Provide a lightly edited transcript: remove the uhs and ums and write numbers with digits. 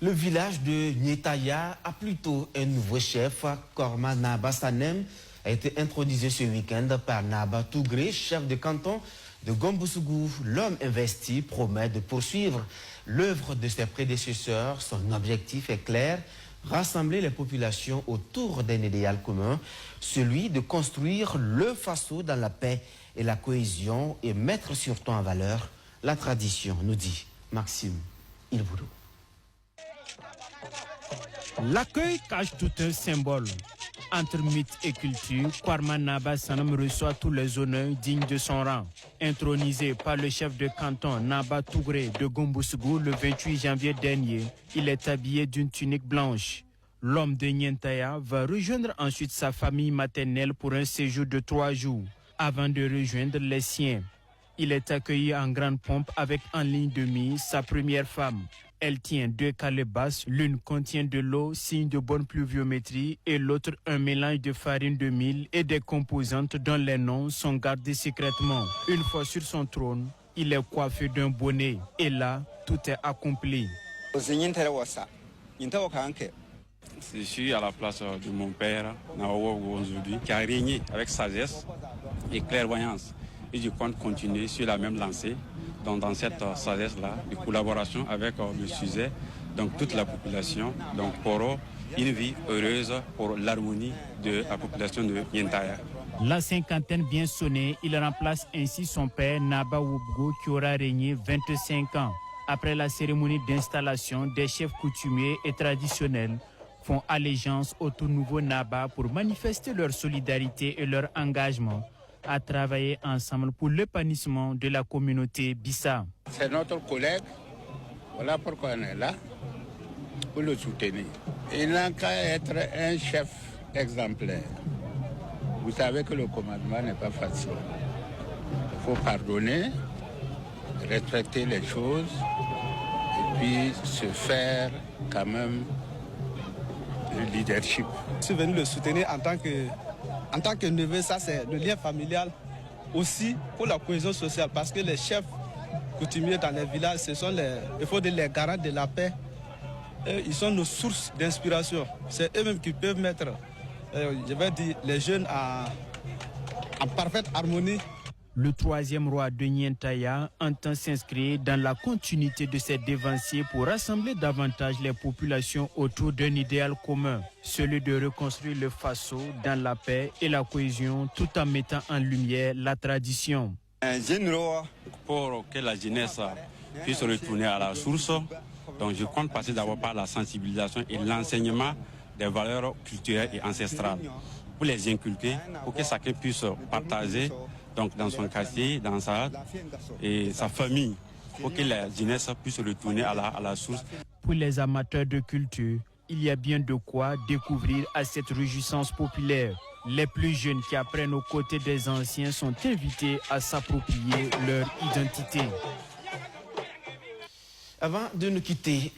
Le village de Nyetaya a plutôt un nouveau chef. Korma Naba Sanem a été intronisé ce week-end par Naba Tougré, chef de canton de Gomboussougou. L'homme investi promet de poursuivre l'œuvre de ses prédécesseurs. Son objectif est clair, rassembler les populations autour d'un idéal commun, celui de construire le Faso dans la paix et la cohésion et mettre surtout en valeur la tradition, nous dit Maxime Ilboudou. L'accueil cache tout un symbole. Entre mythe et culture, Korma Naba Sanem reçoit tous les honneurs dignes de son rang. Intronisé par le chef de canton Naba Tougré de Gomboussougou le 28 janvier dernier, il est habillé d'une tunique blanche. L'homme de Nyentaya va rejoindre ensuite sa famille maternelle pour un séjour de 3 jours, avant de rejoindre les siens. Il est accueilli en grande pompe avec en ligne de mire sa première femme. Elle tient 2 calebasses, l'une contient de l'eau, signe de bonne pluviométrie, et l'autre un mélange de farine de mil et des composantes dont les noms sont gardés secrètement. Une fois sur son trône, il est coiffé d'un bonnet. Et là, tout est accompli. Je suis à la place de mon père, Naowo aujourd'hui, qui a régné avec sagesse et clairvoyance. Et je compte continuer sur la même lancée, donc dans cette sagesse-là, de collaboration avec le sujet, donc toute la population, donc pour une vie heureuse, pour l'harmonie de la population de Nyentaya. La cinquantaine bien sonnée, il remplace ainsi son père Naba Woubgo qui aura régné 25 ans. Après la cérémonie d'installation, des chefs coutumiers et traditionnels font allégeance au tout nouveau Naba pour manifester leur solidarité et leur engagement à travailler ensemble pour l'épanouissement de la communauté Bissa. C'est notre collègue, voilà pourquoi on est là, pour le soutenir. Il n'a qu'à être un chef exemplaire. Vous savez que le commandement n'est pas facile. Il faut pardonner, respecter les choses et puis se faire quand même le leadership. Je suis venu le soutenir en tant que neveu, ça c'est le lien familial, aussi pour la cohésion sociale, parce que les chefs coutumiers dans les villages, il faut dire les garants de la paix. Ils sont nos sources d'inspiration. C'est eux-mêmes qui peuvent mettre, je vais dire, les jeunes en parfaite harmonie. Le 3e roi de Nyentaya entend s'inscrire dans la continuité de ses dévanciers pour rassembler davantage les populations autour d'un idéal commun, celui de reconstruire le Faso dans la paix et la cohésion tout en mettant en lumière la tradition. Pour que la jeunesse puisse retourner à la source, donc je compte passer d'abord par la sensibilisation et l'enseignement des valeurs culturelles et ancestrales, pour les inculquer, pour que chacun puisse partager donc dans son quartier, dans sa famille, pour que la jeunesse puisse retourner à la source. Pour les amateurs de culture, il y a bien de quoi découvrir à cette réjouissance populaire. Les plus jeunes qui apprennent aux côtés des anciens sont invités à s'approprier leur identité. Avant de nous quitter,